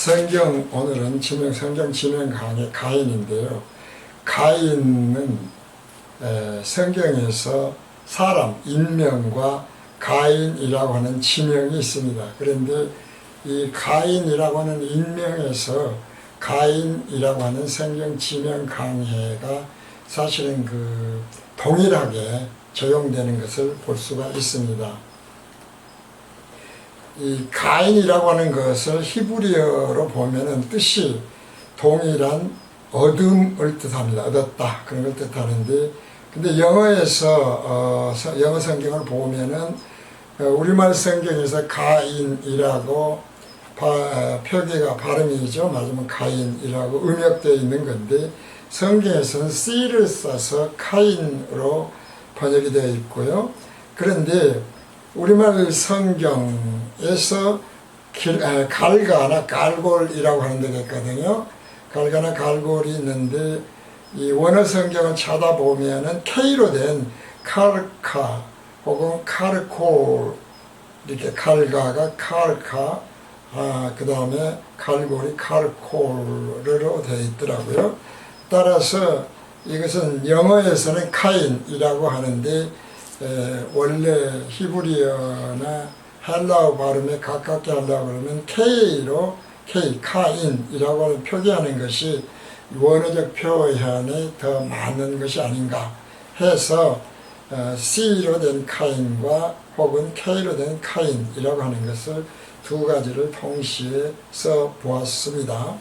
오늘은 성경 진행 강의 가인인데요. 가인은 성경에서 사람, 인명과 가인이라고 하는 지명이 있습니다. 그런데 이 가인이라고 하는 인명에서 가인이라고 하는 성경 지명 강해가 사실은 동일하게 적용되는 것을 볼 수가 있습니다. 이 가인이라고 하는 것을 히브리어로 보면은 뜻이 동일한 얻음을 뜻합니다. 얻었다. 그런 걸 뜻하는데, 근데 영어에서, 영어 성경을 보면은, 우리말 성경에서 가인이라고, 표기가 발음이죠. 맞으면 가인이라고 음역되어 있는 건데, 성경에서는 C를 써서 카인으로 번역이 되어 있고요. 그런데, 우리말 성경에서 갈가나 갈골이라고 하는 데가 있거든요. 갈가나 갈골이 있는데 이 원어 성경을 찾아보면은 K로 된 카르카 혹은 카르콜, 이렇게 갈가가 카르카, 그 다음에 갈골이 카르콜로 되어 있더라고요. 따라서 이것은 영어에서는 카인이라고 하는데 원래 히브리어나 헬라어 발음에 가깝게 하려고 그러면 K로 카인이라고 표기하는 것이 원어적 표현에 더 맞는 것이 아닌가 해서 C로 된 카인과 혹은 K로 된 카인이라고 하는 것을 두 가지를 동시에 써 보았습니다.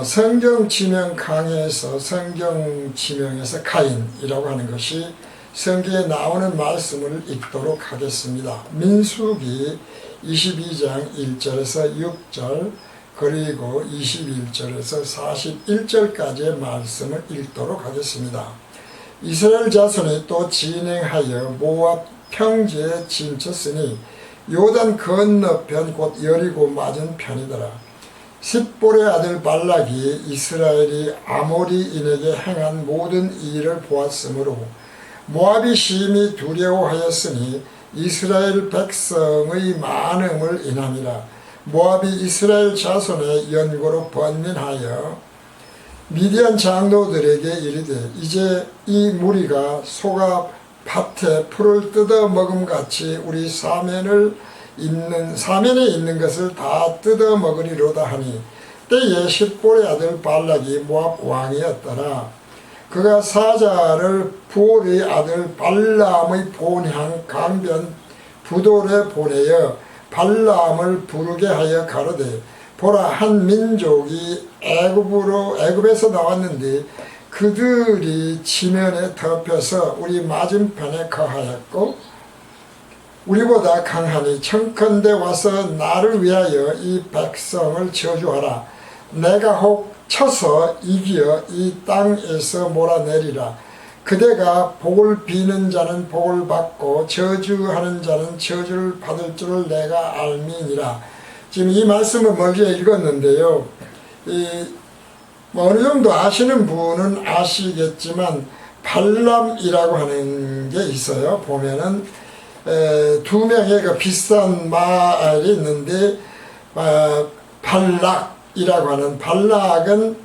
성경 지명 강에서 성경 지명에서 카인이라고 하는 것이 성경에 나오는 말씀을 읽도록 하겠습니다. 민수기 22장 1절에서 6절 그리고 21절에서 41절까지의 말씀을 읽도록 하겠습니다. 이스라엘 자손이 또 진행하여 모압 평지에 진쳤으니 요단 건너편 곧 여리고 맞은 편이더라. 십볼의 아들 발락이 이스라엘이 아모리인에게 행한 모든 일을 보았으므로 모압이 심히 두려워하였으니 이스라엘 백성의 많음을 인함이라. 모압이 이스라엘 자손의 연고로 번민하여 미디안 장로들에게 이르되 이제 이 무리가 소가 밭에 풀을 뜯어 먹음같이 우리 사면에 있는 것을 다 뜯어 먹으리로다 하니 때에 십볼의 아들 발락이 모압 왕이었더라. 그가 사자를 부올의 아들 발람의 본향 강변 부돌에 보내어 발람을 부르게 하여 가로되 보라, 한 민족이 애굽에서 나왔는데 그들이 지면에 덮여서 우리 맞은편에 거하였고 우리보다 강하니 청컨대 와서 나를 위하여 이 백성을 저주하라. 내가 혹 쳐서 이기어 이 땅에서 몰아내리라. 그대가 복을 비는 자는 복을 받고 저주하는 자는 저주를 받을 줄을 내가 알미니라. 지금 이 말씀을 먼저 읽었는데요. 어느 정도 아시는 분은 아시겠지만 발람이라고 하는 게 있어요. 보면은 두 명의 비싼 말이 있는데 발락이라고 하는, 발락은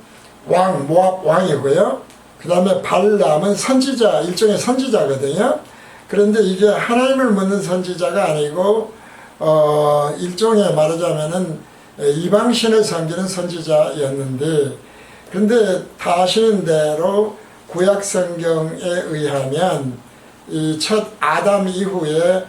모압 왕이고요. 그 다음에 발람은 선지자, 일종의 선지자거든요. 그런데 이게 하나님을 믿는 선지자가 아니고 일종의 말하자면은 이방신을 섬기는 선지자였는데, 그런데 다 아시는 대로 구약 성경에 의하면 이 첫 아담 이후에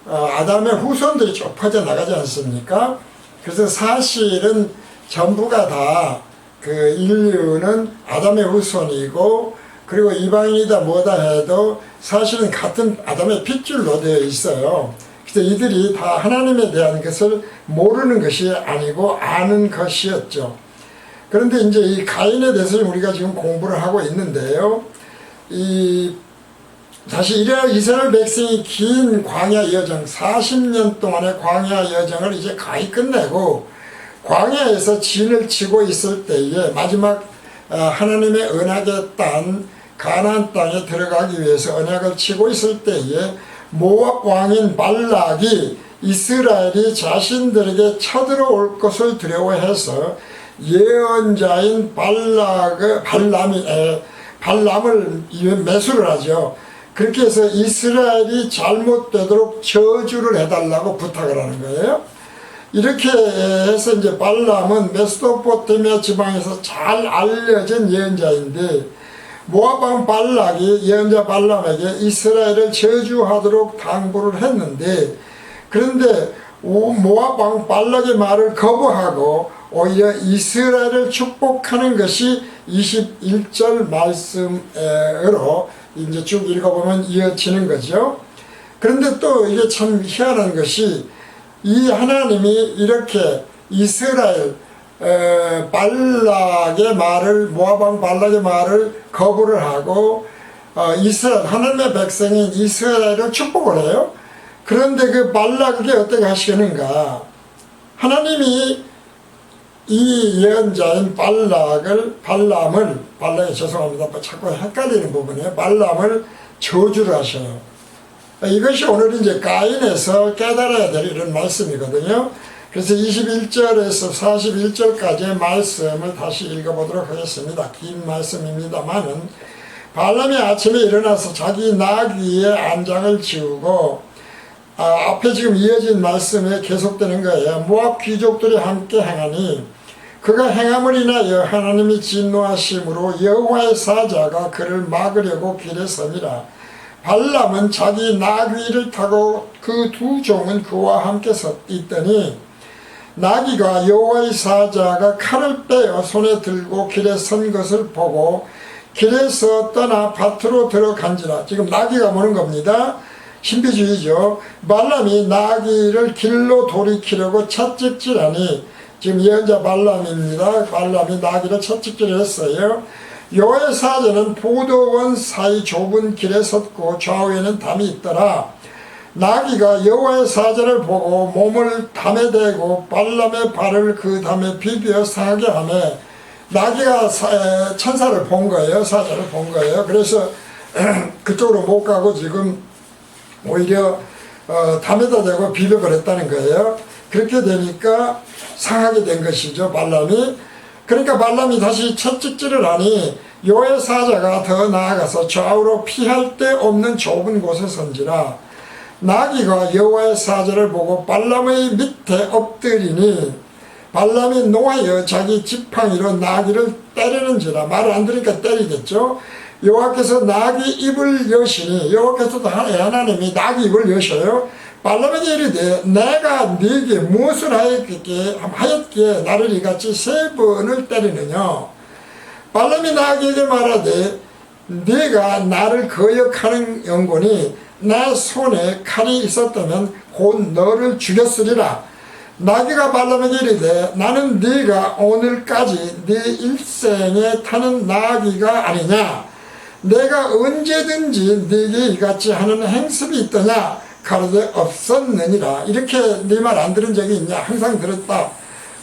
아담의 후손들이 쭉 퍼져나가지 않습니까? 그래서 사실은 전부가 다 인류는 아담의 후손이고, 그리고 이방인이다 뭐다 해도 사실은 같은 아담의 핏줄로 되어 있어요. 그래서 이들이 다 하나님에 대한 것을 모르는 것이 아니고 아는 것이었죠. 그런데 이제 이 가인에 대해서 우리가 지금 공부를 하고 있는데요. 다시 이스라엘 백성이 긴 광야 여정, 40년 동안의 광야 여정을 이제 가히 끝내고 광야에서 진을 치고 있을 때에 마지막 하나님의 언약의 땅 가나안 땅에 들어가기 위해서 언약을 치고 있을 때에 모압 왕인 발락이 이스라엘이 자신들에게 쳐들어올 것을 두려워해서 예언자인 발람을 매수를 하죠. 그렇게 해서 이스라엘이 잘못되도록 저주를 해달라고 부탁을 하는 거예요. 이렇게 해서 이제 발람은 메소포타미아 지방에서 잘 알려진 예언자인데, 모압 왕 발락이 예언자 발람에게 이스라엘을 저주하도록 당부를 했는데, 그런데 모압 왕 발락의 말을 거부하고 오히려 이스라엘을 축복하는 것이 21절 말씀으로 이제 쭉 읽어보면 이어지는 거죠. 그런데 또 이게 참 희한한 것이, 이 하나님이 이렇게 이스라엘 발락의 말을, 모압 왕 발락의 말을 거부를 하고 이스라엘, 하나님의 백성인 이스라엘을 축복을 해요. 그런데 그 발락에게 어떻게 하시는가? 하나님이 이 예언자인 발락이 죄송합니다. 자꾸 헷갈리는 부분이에요. 발람을 저주를 하셔요. 이것이 오늘 이제 가인에서 깨달아야 될 이런 말씀이거든요. 그래서 21절에서 41절까지의 말씀을 다시 읽어보도록 하겠습니다. 긴 말씀입니다만은, 발람이 아침에 일어나서 자기 나귀의 안장을 지우고, 앞에 지금 이어진 말씀에 계속되는 거예요. 모압 귀족들이 함께 행하니 그가 행함을 인하여 하나님이 진노하심으로 여호와의 사자가 그를 막으려고 길에 서니라. 발람은 자기 나귀를 타고 그 두 종은 그와 함께 있더니, 나귀가 여호와의 사자가 칼을 빼어 손에 들고 길에 선 것을 보고 길에서 떠나 밭으로 들어간지라. 지금 나귀가 뭐는 겁니다. 신비주의죠. 발람이 나귀를 길로 돌이키려고 채찍질하니, 지금 예언자 발람입니다. 발람이 나귀를 채찍질을 했어요. 여호와의 사자는 포도원 사이 좁은 길에 섰고 좌우에는 담이 있더라. 나귀가 여호와의 사자를 보고 몸을 담에 대고 발람의 발을 그 담에 비벼 상하게 하며, 나귀가 천사를 본 거예요. 사자를 본 거예요. 그래서 그쪽으로 못 가고 지금 오히려 담에다 대고 비벼버렸다는 거예요. 그렇게 되니까 상하게 된 것이죠, 발람이. 그러니까 발람이 다시 채찍질을 하니 여호와의 사자가 더 나아가서 좌우로 피할 데 없는 좁은 곳에 선지라. 나귀가 여호와의 사자를 보고 발람의 밑에 엎드리니 발람이 노하여 자기 지팡이로 나귀를 때리는지라. 말을 안 들으니까 때리겠죠. 여호와께서 나귀 입을 여시니, 여호와께서도 하나님이 나귀 입을 여셔요. 발람에게 이르되 내가 네게 무엇을 하였기에 나를 이같이 3번을 때리느냐. 발람이 나귀에게 말하되 네가 나를 거역하는 영혼이 내 손에 칼이 있었다면 곧 너를 죽였으리라. 나귀가 발람에게 이르되 나는 네가 오늘까지 네 일생에 타는 나귀가 아니냐. 내가 언제든지 네게 이같이 하는 행습이 있더냐. 가로되 없었느니라. 이렇게 네 말 안 들은 적이 있냐. 항상 들었다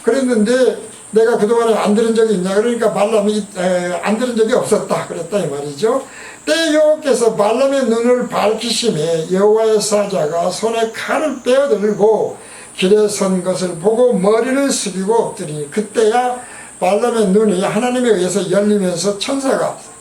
그랬는데 내가 그동안에 안 들은 적이 있냐. 그러니까 발람이 안 들은 적이 없었다 그랬다 이 말이죠. 때 여호와께서 발람의 눈을 밝히심에 여호와의 사자가 손에 칼을 빼어들고 길에 선 것을 보고 머리를 숙이고 엎드리니, 그때야 발람의 눈이 하나님에 의해서 열리면서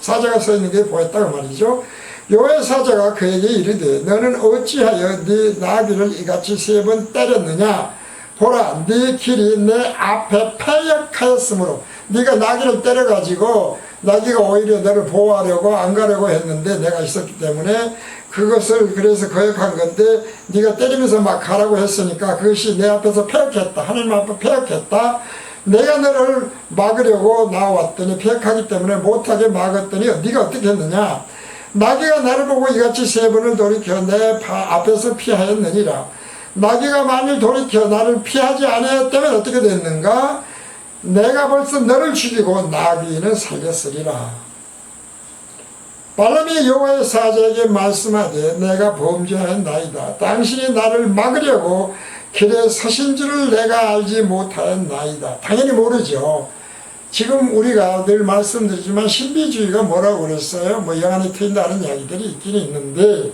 사자가 서 있는 게 보였다고 말이죠. 여호와의 사자가 그에게 이르되 너는 어찌하여 네 나귀를 이같이 3번 때렸느냐. 보라, 네 길이 내 앞에 패역하였으므로. 네가 나귀를 때려가지고 나귀가 오히려 너를 보호하려고 안 가려고 했는데 내가 있었기 때문에 그것을 그래서 거역한 건데, 네가 때리면서 막 가라고 했으니까 그것이 내 앞에서 패역했다. 하나님 앞에 패역했다. 내가 너를 막으려고 나왔더니 패역하기 때문에 못하게 막았더니 네가 어떻게 했느냐. 나귀가 나를 보고 이같이 3번을 돌이켜 내 앞에서 피하였느니라. 나귀가 만일 돌이켜 나를 피하지 아니하였다면 어떻게 됐는가. 내가 벌써 너를 죽이고 나귀는 살렸으리라. 발람이 여호와의 사자에게 말씀하되 내가 범죄하였나이다. 당신이 나를 막으려고 길에 서신 줄을 내가 알지 못하였나이다. 당연히 모르죠. 지금 우리가 늘 말씀드리지만 신비주의가 뭐라고 그랬어요? 뭐 영안이 트인다는 이야기들이 있긴 있는데,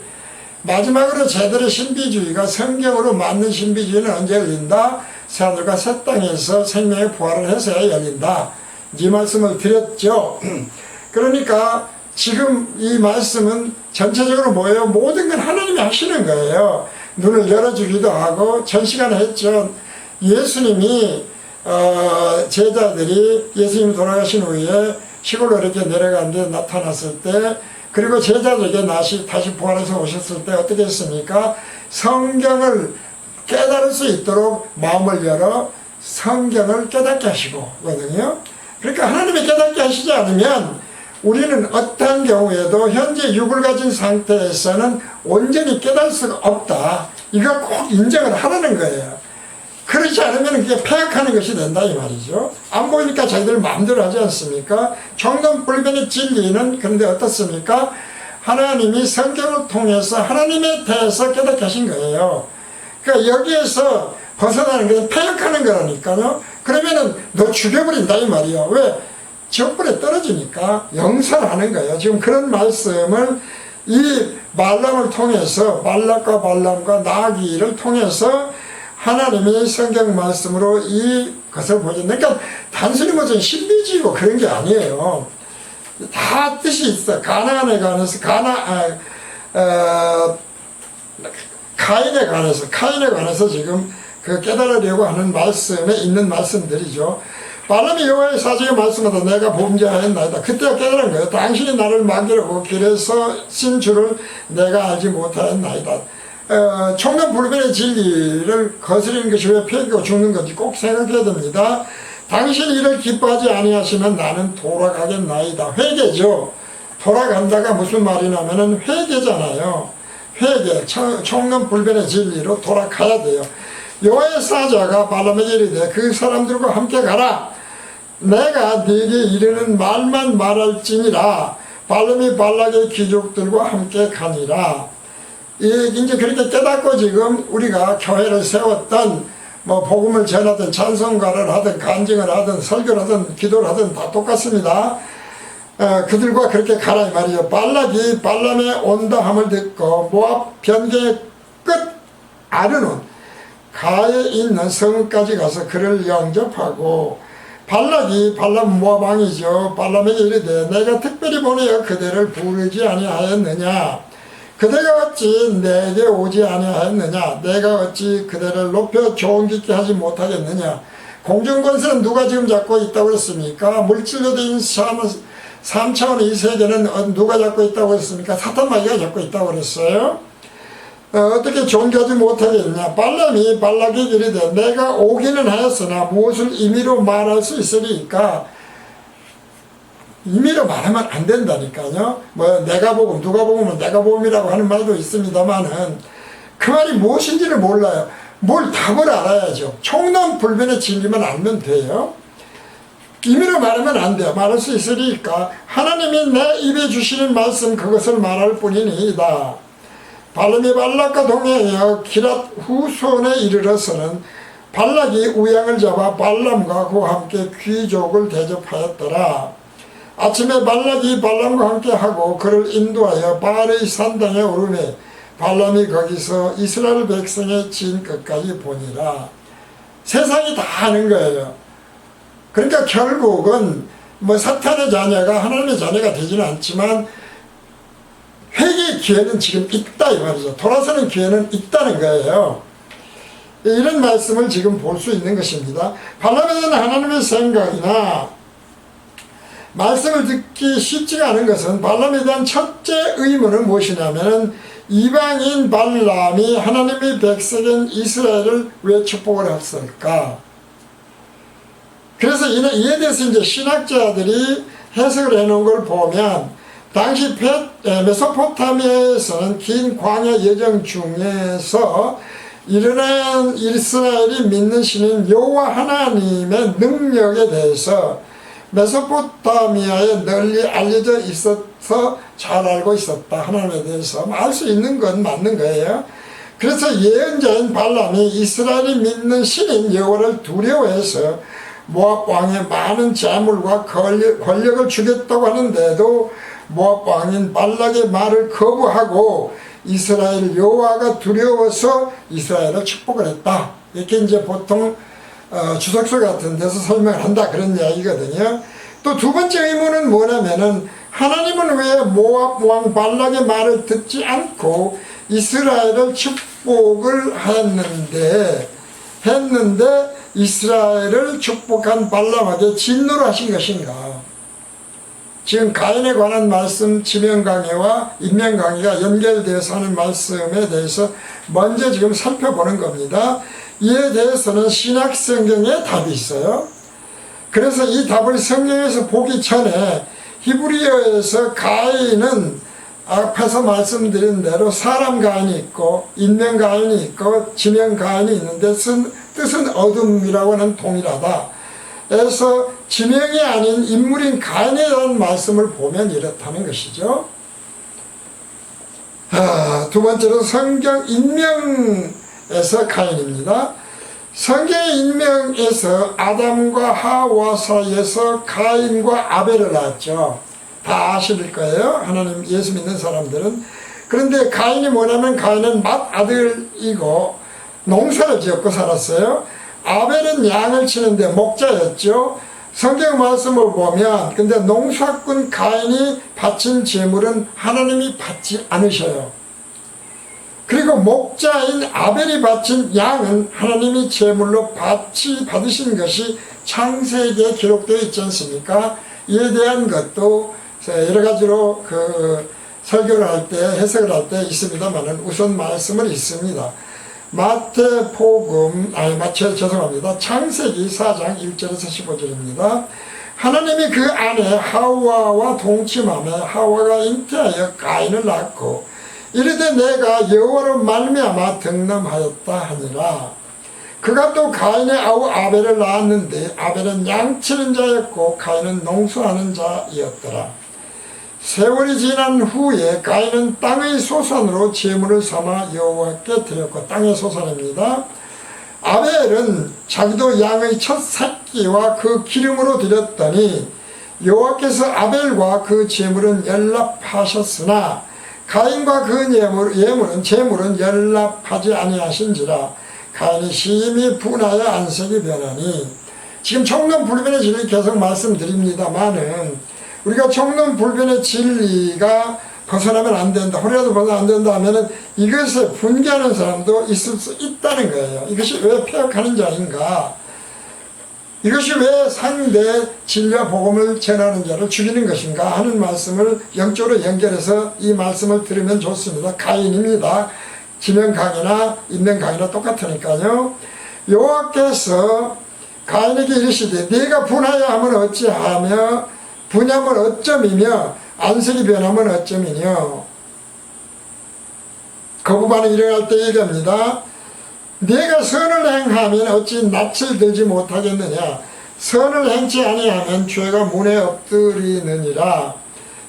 마지막으로 제대로 신비주의가 성경으로 맞는 신비주의는 언제 열린다? 새하늘과 새 땅에서 생명의 부활을 해서야 열린다. 이 말씀을 드렸죠. 그러니까 지금 이 말씀은 전체적으로 뭐예요? 모든 건 하나님이 하시는 거예요. 눈을 열어주기도 하고, 전 시간에 했죠. 예수님이 제자들이 예수님 돌아가신 후에 시골로 이렇게 내려가는데 나타났을 때, 그리고 제자들에게 다시 부활해서 오셨을 때 어떻게 했습니까? 성경을 깨달을 수 있도록 마음을 열어 성경을 깨닫게 하시거든요. 그러니까 하나님이 깨닫게 하시지 않으면 우리는 어떠한 경우에도 현재 육을 가진 상태에서는 온전히 깨달을 수가 없다. 이걸 꼭 인정을 하라는 거예요. 그렇지 않으면 그게 폐역하는 것이 된다 이 말이죠. 안 보이니까 자기들 마음대로 하지 않습니까? 청동불변의 진리는 그런데 어떻습니까? 하나님이 성경을 통해서 하나님에 대해서 깨닫게 하신 거예요. 그러니까 여기에서 벗어나는 것은 폐역하는 거라니까요. 그러면은 너 죽여버린다 이 말이에요. 왜? 지옥불에 떨어지니까 영설하는 거예요. 지금 그런 말씀을 이 말람을 통해서, 말락과 발람과 나귀를 통해서 하나님의 성경 말씀으로 이것을 보여준다. 그러니까 단순히 무슨 신비주의고 그런 게 아니에요. 다 뜻이 있어. 가나안에 관해서, 카인에 관해서 지금 그 깨달으려고 하는 말씀에 있는 말씀들이죠. 발람이 여호와의 사자에게 말씀하다 내가 범죄하였나이다. 그때가 깨달은 거예요. 당신이 나를 막으려고 길에서 신 줄을 내가 알지 못하였나이다. 청동불변의 진리를 거스르는 것이 왜 폐기고 죽는 건지 꼭 생각해야 됩니다. 당신이 이를 기뻐하지 아니하시면 나는 돌아가겠나이다. 회개죠. 돌아간다가 무슨 말이냐면은 회개잖아요. 회개, 청동불변의 진리로 돌아가야 돼요. 여호와의 사자가 발람에게 이르되 그 사람들과 함께 가라. 내가 네게 이르는 말만 말할지니라. 발람이 발락의 귀족들과 함께 가니라. 이제 그렇게 깨닫고 지금 우리가 교회를 세웠던 뭐 복음을 전하든 찬송가를 하든 간증을 하든 설교를 하든 기도를 하든 다 똑같습니다. 그들과 그렇게 가라 이 말이죠. 발락이 발람의 온다 함을 듣고 모압 변경의 끝 아르논 가에 있는 성까지 가서 그를 영접하고, 발락이 발람 모압 왕이죠. 발람에게 이르되 내가 특별히 보내어 그대를 부르지 아니하였느냐. 그대가 어찌 내게 오지 아니하였느냐. 내가 어찌 그대를 높여 조언 깊게 하지 못하겠느냐. 공중권세는 누가 지금 잡고 있다고 했습니까? 물질로 된 3차원의 이 세계는 누가 잡고 있다고 했습니까? 사탄마귀가 잡고 있다고 그랬어요. 어떻게 존귀하지 못하겠냐. 발람이 발락에게 이르되 내가 오기는 하였으나 무엇을 임의로 말할 수 있으리까. 임의로 말하면 안 된다니까요. 뭐 내가 복음, 누가 복음은 내가 복음이라고 하는 말도 있습니다만은 그 말이 무엇인지를 몰라요. 뭘 답을 알아야죠. 청동불변의 진리만 알면 돼요. 임의로 말하면 안 돼요. 말할 수 있으리까. 하나님이 내 입에 주시는 말씀 그것을 말할 뿐이니이다. 발람이 발락과 동행하여 기랏 후손에 이르러서는 발락이 우양을 잡아 발람과 그와 함께 귀족을 대접하였더라. 아침에 발락이 발람과 함께 하고 그를 인도하여 바알의 산당에 오르매 발람이 거기서 이스라엘 백성의 진 끝까지 보니라. 세상이 다 아는 거예요. 그러니까 결국은 뭐 사탄의 자녀가 하나님의 자녀가 되지는 않지만 회개의 기회는 지금 있다 이 말이죠. 돌아서는 기회는 있다는 거예요. 이런 말씀을 지금 볼 수 있는 것입니다. 발람에 대한 하나님의 생각이나 말씀을 듣기 쉽지가 않은 것은 발람에 대한 첫째 의문은 무엇이냐면 이방인 발람이 하나님의 백성인 이스라엘을 왜 축복을 했을까? 그래서 이에 대해서 이제 신학자들이 해석을 해놓은 걸 보면 당시 메소포타미아에서는 긴 광야 여정 중에서 일어난 이스라엘이 믿는 신인 여호와 하나님의 능력에 대해서 메소포타미아에 널리 알려져 있어서 잘 알고 있었다. 하나님에 대해서 알 수 있는 건 맞는 거예요. 그래서 예언자인 발람이 이스라엘이 믿는 신인 여호와를 두려워해서 모압 왕의 많은 재물과 권력을 주겠다고 하는데도 모압 왕인 발락의 말을 거부하고 이스라엘 여호와가 두려워서 이스라엘을 축복을 했다. 이렇게 이제 보통 주석서 같은 데서 설명을 한다, 그런 이야기거든요. 또 두 번째 의문은 뭐냐면은, 하나님은 왜 모압 왕 발락의 말을 듣지 않고 이스라엘을 축복을 했는데 이스라엘을 축복한 발람에게 진노를 하신 것인가? 지금 가인에 관한 말씀, 지명강해와 인명강해가 연결되어서 하는 말씀에 대해서 먼저 지금 살펴보는 겁니다. 이에 대해서는 신약 성경에 답이 있어요. 그래서 이 답을 성경에서 보기 전에 히브리어에서 가인은 앞에서 말씀드린 대로 사람 가인이 있고 인명 가인이 있고 지명 가인이 있는데 뜻은 어둠이라고 하는 동일하다. 그래서 지명이 아닌 인물인 가인에 대한 말씀을 보면 이렇다는 것이죠. 두 번째로 성경 인명에서 가인입니다. 성경의 인명에서 아담과 하와 사이에서 가인과 아벨을 낳았죠. 다 아실 거예요, 하나님 예수 믿는 사람들은. 그런데 가인이 뭐냐면 가인은 맏아들이고 농사를 지었고 살았어요. 아벨은 양을 치는데 목자였죠. 성경 말씀을 보면 근데 농사꾼 가인이 바친 제물은 하나님이 받지 않으셔요. 그리고 목자인 아벨이 바친 양은 하나님이 제물로 받으신 것이 창세기에 기록되어 있지 않습니까? 이에 대한 것도 여러 가지로 설교를 할 때, 해석을 할 때 있습니다만은 우선 말씀은 있습니다. 창세기 4장 1절에서 15절입니다. 하나님이 그 아내 하와와 동침하며 하와가 잉태하여 가인을 낳고 이르되 내가 여호와로 말미암아 득남하였다 하니라. 그가 또 가인의 아우 아벨을 낳았는데 아벨은 양치는 자였고 가인은 농수하는 자였더라. 세월이 지난 후에 가인은 땅의 소산으로 제물을 삼아 여호와께 드렸고, 땅의 소산입니다. 아벨은 자기도 양의 첫 새끼와 그 기름으로 드렸더니 여호와께서 아벨과 그 제물은 연락하셨으나 가인과 그 제물은 연락하지 아니하신지라. 가인이 심히 분하여 안색이 변하니. 지금 청론불변의 진리 계속 말씀드립니다만은 우리가 청론불변의 진리가 벗어나면 안 된다, 허리라도 벗어나면 안 된다 하면은 이것에 분개하는 사람도 있을 수 있다는 거예요. 이것이 왜 폐역하는 자인가? 이것이 왜 상대 진리와 복음을 전하는 자를 죽이는 것인가 하는 말씀을 영적으로 연결해서 이 말씀을 들으면 좋습니다. 가인입니다. 지명강이나 인명강이나 똑같으니까요. 여호와께서 가인에게 이르시되 네가 분하여 하면 어찌하며 분하면 어쩌이며 안색이 변하면 어쩌이뇨. 거부반응이 일어날 때 얘기합니다. 네가 선을 행하면 어찌 낯을 들지 못하겠느냐. 선을 행치 아니하면 죄가 문에 엎드리느니라.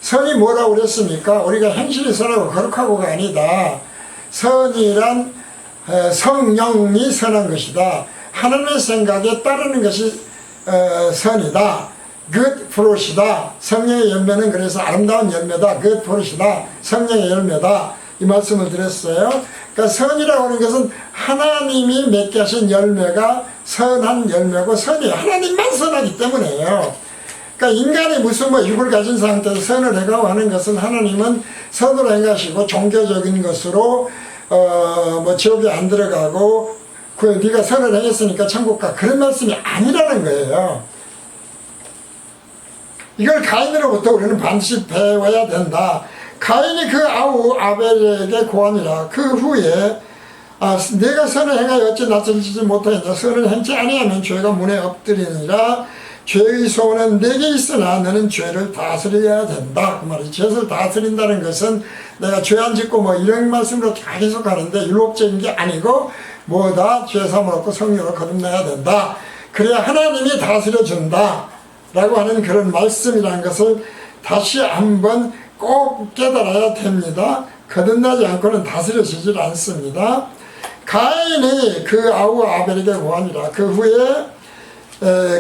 선이 뭐라고 그랬습니까? 우리가 행실이 선하고 거룩하고가 아니다. 선이란 성령이 선한 것이다. 하나님의 생각에 따르는 것이 선이다. good fruit이다. 성령의 열매는 그래서 아름다운 열매다. good fruit이다. 성령의 열매다. 이 말씀을 드렸어요. 그러니까 선이라고 하는 것은 하나님이 맺게 하신 열매가 선한 열매고, 선이 하나님만 선하기 때문에요. 그러니까 인간이 무슨 육을 가진 상태에서 선을 해가고 하는 것은 하나님은 선으로 행하시고 종교적인 것으로 지옥에 안 들어가고 네가 선을 행했으니까 천국 가, 그런 말씀이 아니라는 거예요. 이걸 가인으로부터 우리는 반드시 배워야 된다. 가인이 그 아우 아벨에게 고하니라. 그 후에 내가 선을 행하여 어찌 낯을 지지 못하느냐. 선을 행치 아니하면 죄가 문에 엎드리니라. 죄의 소원은 내게 있으나 너는 죄를 다스려야 된다. 그 말이 죄를 다스린다는 것은 내가 죄 안 짓고 이런 말씀으로 계속 하는데 율법적인 게 아니고 뭐다? 죄 사함을 얻고 성령으로 거듭나야 된다. 그래야 하나님이 다스려준다 라고 하는 그런 말씀이라는 것을 다시 한번 꼭 깨달아야 됩니다. 거듭나지 않고는 다스려지질 않습니다. 가인이 그 아우 아벨에게 고하니라. 그 후에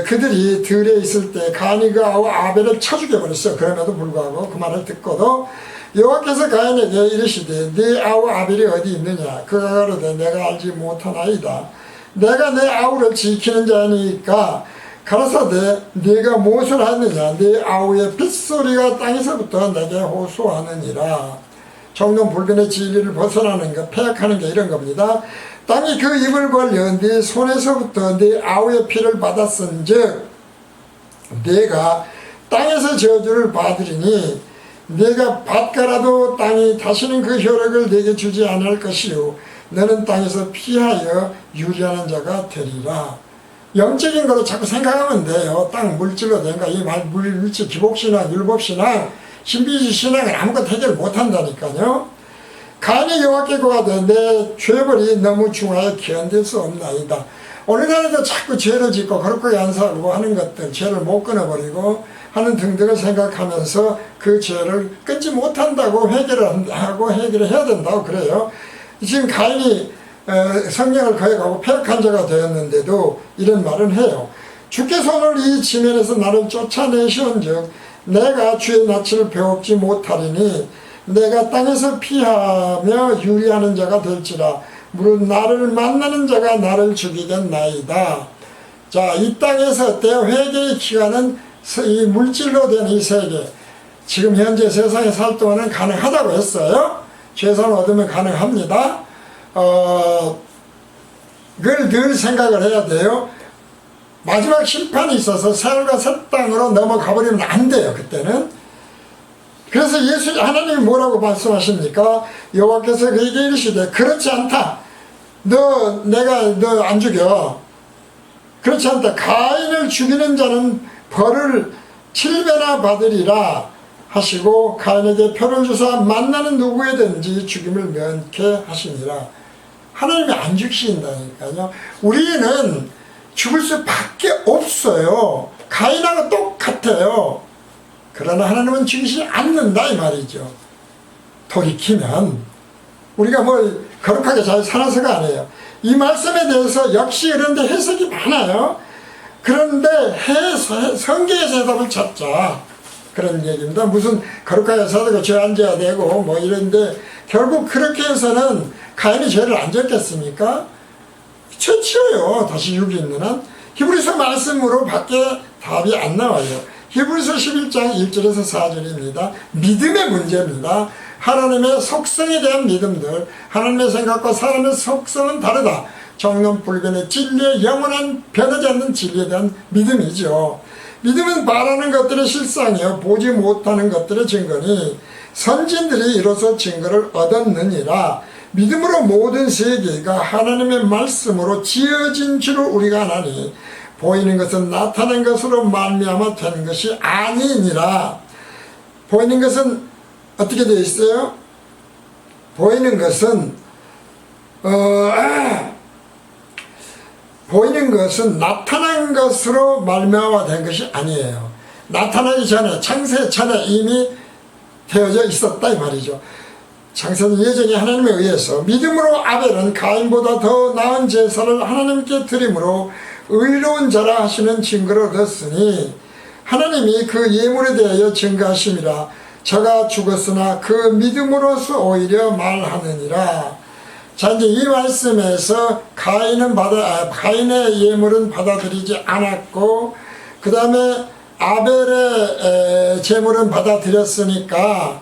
그들이 들에 있을 때 가인이 그 아우 아벨을 쳐 죽여버렸어요. 그럼에도 불구하고 그 말을 듣고도 여호와께서 가인에게 이르시되 네 아우 아벨이 어디 있느냐. 그가 가로되 내가 알지 못하나이다. 내가 내 아우를 지키는 자니까 가라사대 네가 무엇을 하느냐. 네 아우의 빗소리가 땅에서부터 내게 호소하느니라. 정론불변의 진리를 벗어나는 것, 폐역하는 게 이런 겁니다. 땅이 그 입을 벌려 네 손에서부터 네 아우의 피를 받았은즉 네가 땅에서 저주를 받으리니 네가 밭가라도 땅이 다시는 그 효력을 네게 주지 않을 것이요 너는 땅에서 피하여 유리하는 자가 되리라. 영적인 거로 자꾸 생각하면 돼요. 땅 물질로 된가. 이 말 물질 기복신앙 율법신앙 신비주의신앙은 아무것도 해결 못한다니까요. 가인이 여호와께 고하되 내 죄벌이 너무 중하여 견딜 수 없나이다. 오늘날에도 자꾸 죄를 짓고 거룩하게 안 살고 하는 것들, 죄를 못 끊어버리고 하는 등등을 생각하면서 그 죄를 끊지 못한다고 해결을 하고 해결을 해야 된다고 그래요. 지금 가인이 성령을 거역하고 폐역한 자가 되었는데도 이런 말은 해요. 주께서 오늘 이 지면에서 나를 쫓아내시온즉 내가 주의 낯을 배웁지 못하리니 내가 땅에서 피하며 유리하는 자가 될지라. 무릇 나를 만나는 자가 나를 죽이겠나이다. 자, 이 땅에서 어때요? 회개의 기간은 이 물질로 된 이 세계, 지금 현재 세상에 살 동안은 가능하다고 했어요. 최선을 얻으면 가능합니다. 그걸 늘 생각을 해야 돼요. 마지막 심판이 있어서 세월과 새 땅으로 넘어가 버리면 안 돼요. 그때는. 그래서 하나님이 뭐라고 말씀하십니까? 여호와께서 그에게 이르시되 그렇지 않다. 내가 너 안 죽여. 그렇지 않다. 가인을 죽이는 자는 벌을 7배나 받으리라 하시고 가인에게 표를 주사 만나는 누구에든지 죽임을 면케 하시니라. 하나님이 안 죽이신다니까요. 우리는 죽을 수밖에 없어요. 가인하고 똑같아요. 그러나 하나님은 죽이지 않는다 이 말이죠. 돌이키면 우리가 뭐 거룩하게 잘 살아서가 아니에요. 이 말씀에 대해서 역시 그런데 해석이 많아요. 그런데 성경에서 해답을 찾자 그런 얘기입니다. 무슨 거룩하게 살다가 죄 안 져야 되고 뭐 이런데 결국 그렇게 해서는 가인이 죄를 안 졌겠습니까? 죄 지어요. 다시 육이 있는 한. 히브리서 말씀으로 밖에 답이 안 나와요. 히브리서 11장 1절에서 4절입니다. 믿음의 문제입니다. 하나님의 속성에 대한 믿음들, 하나님의 생각과 사람의 속성은 다르다. 정론불변의 진리의 영원한 변하지 않는 진리에 대한 믿음이죠. 믿음은 바라는 것들의 실상이요 보지 못하는 것들의 증거니 선진들이 이로써 증거를 얻었느니라. 믿음으로 모든 세계가 하나님의 말씀으로 지어진 줄을 우리가 아나니 보이는 것은 나타난 것으로 말미암아 된 것이 아니니라. 보이는 것은 어떻게 되어 있어요? 보이는 것은 보이는 것은 나타난 것으로 말미암아 된 것이 아니에요. 나타나기 전에 창세 전에 이미 되어져 있었다 이 말이죠. 창세는 예정에 하나님에 의해서 믿음으로 아벨은 가인보다 더 나은 제사를 하나님께 드림으로 의로운 자라 하시는 증거를 얻었으니 하나님이 그 예물에 대하여 증거하심이라. 저가 죽었으나 그 믿음으로서 오히려 말하느니라. 자, 이제 이 말씀에서 가인의 예물은 받아들이지 않았고 그 다음에 아벨의 제물은 받아들였으니까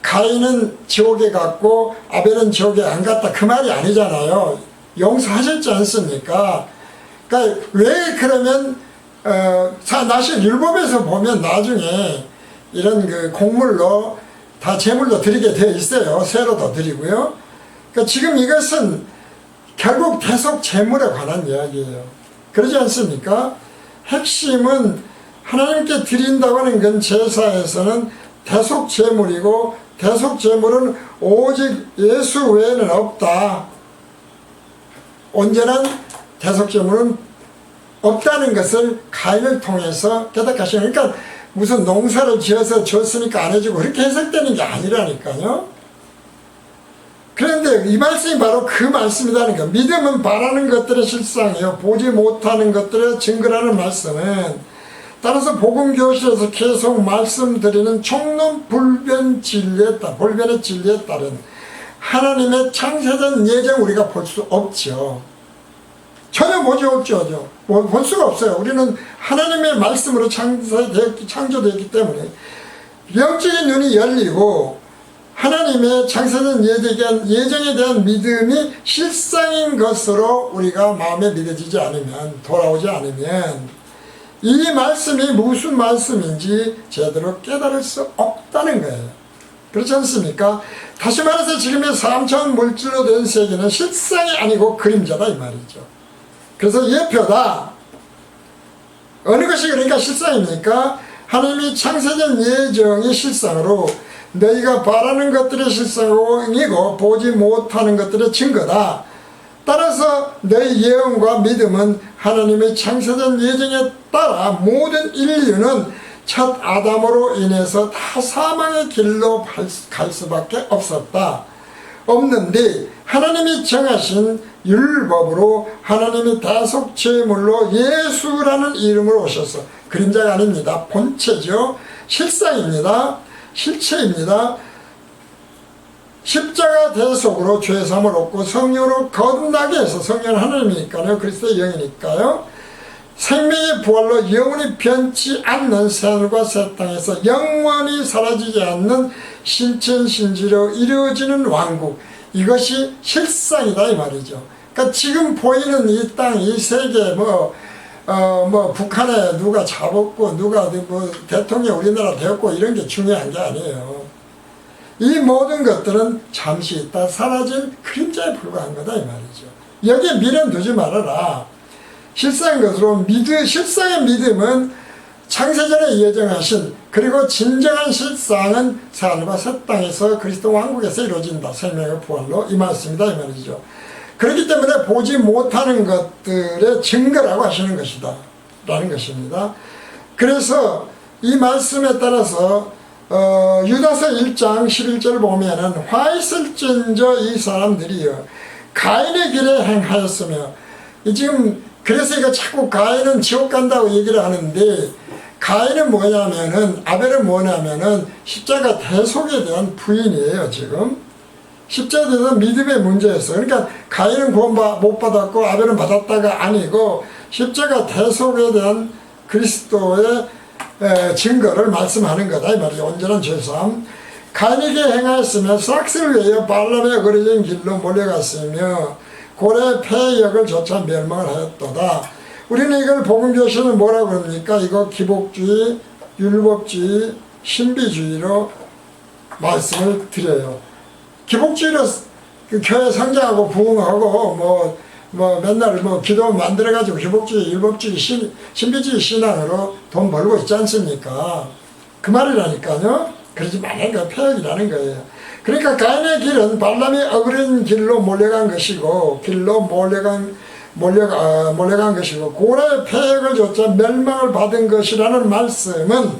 가인은 지옥에 갔고 아벨은 지옥에 안 갔다 그 말이 아니잖아요. 용서하셨지 않습니까? 그러니까 왜 그러면 사실 율법에서 보면 나중에 이런 그 곡물로 다 제물로 드리게 되어 있어요. 새로도 드리고요. 그러니까 지금 이것은 결국 대속 제물에 관한 이야기예요. 그러지 않습니까? 핵심은 하나님께 드린다고 하는 건 제사에서는 대속 제물이고 대속 제물은 오직 예수 외에는 없다. 온전한 대속 제물은 없다는 것을 가인을 통해서 깨닫게 그러니까 무슨 농사를 지어서 줬으니까 안 해주고 그렇게 해석되는 게 아니라니까요. 그런데 이 말씀이 바로 그 말씀이라는 거. 믿음은 바라는 것들의 실상이요 보지 못하는 것들의 증거라는 말씀은 따라서 복음교실에서 계속 말씀드리는 총론불변 진리에 따른, 불변의 진리에 따른 하나님의 창세전 예정 우리가 볼 수 없죠. 전혀 보지 없죠. 볼 수가 없어요. 우리는 하나님의 말씀으로 창조되었기 때문에 영적인 눈이 열리고 하나님의 창세전 예정에 대한 믿음이 실상인 것으로 우리가 마음에 믿어지지 않으면, 돌아오지 않으면 이 말씀이 무슨 말씀인지 제대로 깨달을 수 없다는 거예요. 그렇지 않습니까? 다시 말해서 지금의 3차원 물질로 된 세계는 실상이 아니고 그림자다 이 말이죠. 그래서 예표다. 어느 것이 그러니까 실상입니까? 하나님이 창세전 예정이 실상으로 너희가 바라는 것들의 실상이고 보지 못하는 것들의 증거다. 따라서 너희 예언과 믿음은 하나님의 창세전 예정에 따라 모든 인류는 첫 아담으로 인해서 다 사망의 길로 갈 수밖에 없는데 하나님이 정하신 율법으로 하나님이 다속죄물로 예수라는 이름으로 오셔서, 그림자가 아닙니다. 본체죠. 실상입니다. 실체입니다. 십자가 대속으로 죄사함을 얻고 성령으로 거듭나게 해서, 성령은 하나님이니까요. 그리스도의 영이니까요. 생명의 부활로 영원히 변치 않는 새하늘과 새 땅에서 영원히 사라지지 않는 신천신지로 이루어지는 왕국, 이것이 실상이다 이 말이죠. 그러니까 지금 보이는 이 땅, 이 세계, 북한에 누가 잡았고 누가 대통령 우리나라 되었고 이런 게 중요한 게 아니에요. 이 모든 것들은 잠시 있다 사라질 그림자에 불과한 거다 이 말이죠. 여기에 미련 두지 말아라. 실상인 것으로 실상의 믿음은 창세전에 예정하신, 그리고 진정한 실상은 새하늘과 새 땅에서 그리스도 왕국에서 이루어진다. 생명의 부활로 이 말씀이다 이 말이죠. 그렇기 때문에 보지 못하는 것들의 증거라고 하시는 것이다 라는 것입니다. 그래서 이 말씀에 따라서 유다서 1장 11절 보면은 화 있을진저 이 사람들이여 가인의 길에 행하였으며, 지금 그래서 이거 자꾸 가인은 지옥 간다고 얘기를 하는데, 가인은 뭐냐면은, 아벨은 뭐냐면은 십자가 대속에 대한 부인이에요. 지금 십자가에 대한 믿음의 문제였어요. 그러니까 가인은 구원 못 받았고 아벨은 받았다가 아니고, 십자가 대속에 대한 그리스도의 증거를 말씀하는 거다 이 말이죠. 온전한 죄사함. 가인에게 행하였으며 싹스를 위하여 발람의 어그러진 길로 몰려갔으며 고래 폐역을 조차 멸망을 하였도다. 우리는 이걸 복음교실은 뭐라고 그럽니까? 이거 기복주의, 율법주의, 신비주의로 말씀을 드려요. 기복주의로 그 교회 성장하고 부흥하고 맨날 기도 만들어가지고 기복주의, 율법주의, 신비주의 신앙으로 돈 벌고 있지 않습니까? 그 말이라니까요. 그러지 말라니까 폐역이라는 거예요. 그러니까 가인의 길은 발람이 어그린 길로 몰려간 것이고, 몰려간 것이고, 고래의 폐역을 조차 멸망을 받은 것이라는 말씀은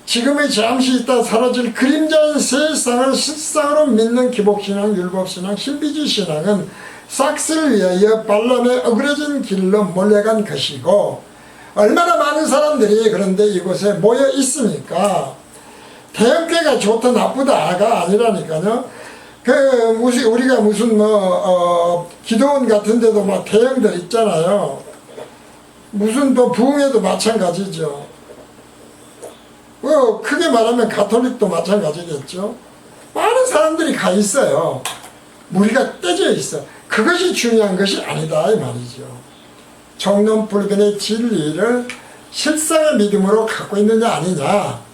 지금의 잠시 있다 사라질 그림자인 세상을 실상으로 믿는 기복신앙, 율법신앙, 신비주의 신앙은 싹스를 위하여 발람의 어그러진 길로 몰려간 것이고, 얼마나 많은 사람들이 그런데 이곳에 모여 있으니까 대형교회가 좋다 나쁘다가 아니라니까요. 우리가 무슨 기도원 같은 데도 막 대형들 있잖아요. 무슨 또 부흥회도 마찬가지죠. 크게 말하면 가톨릭도 마찬가지겠죠. 많은 사람들이 가 있어요. 무리가 떼져 있어. 그것이 중요한 것이 아니다 이 말이죠. 총론불변의 진리를 실상의 믿음으로 갖고 있느냐 아니냐,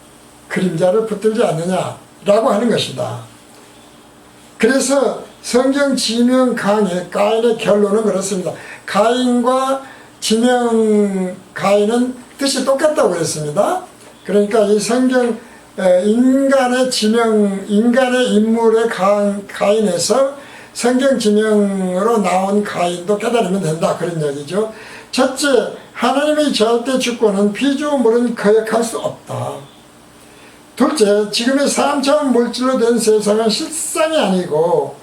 그림자를 붙들지 않느냐라고 하는 것이다. 그래서 성경 지명 강의 가인의 결론은 그렇습니다. 가인과 지명 가인은 뜻이 똑같다고 그랬습니다. 그러니까 이 성경 인간의 지명, 인간의 인물의 가인에서 성경 지명으로 나온 가인도 깨달으면 된다 그런 얘기죠. 첫째, 하나님의 절대 주권은 피조물은 거역할 수 없다. 둘째, 지금의 3차원 물질로 된 세상은 실상이 아니고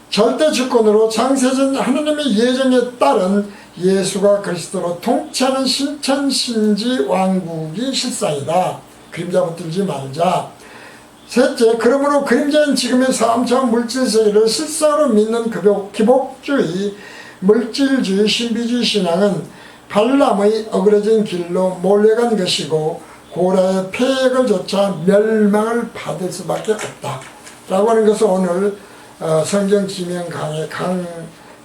절대 주권으로 창세전 하나님의 예정에 따른 예수가 그리스도로 통치하는 신천신지 왕국이 실상이다. 그림자 붙들지 말자. 셋째, 그러므로 그림자인 지금의 사암차원 물질세계를 실상으로 믿는 기복주의, 물질주의, 신비주의 신앙은 발람의 어그러진 길로 몰려간 것이고 고라의 폐역을 조차 멸망을 받을 수밖에 없다. 라고 하는 것을 오늘 성경 지명 강의,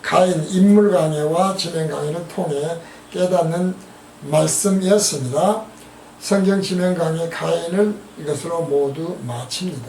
가인 인물 강해와 지명 강의를 통해 깨닫는 말씀이었습니다. 성경 지명 강의 가인을 이것으로 모두 마칩니다.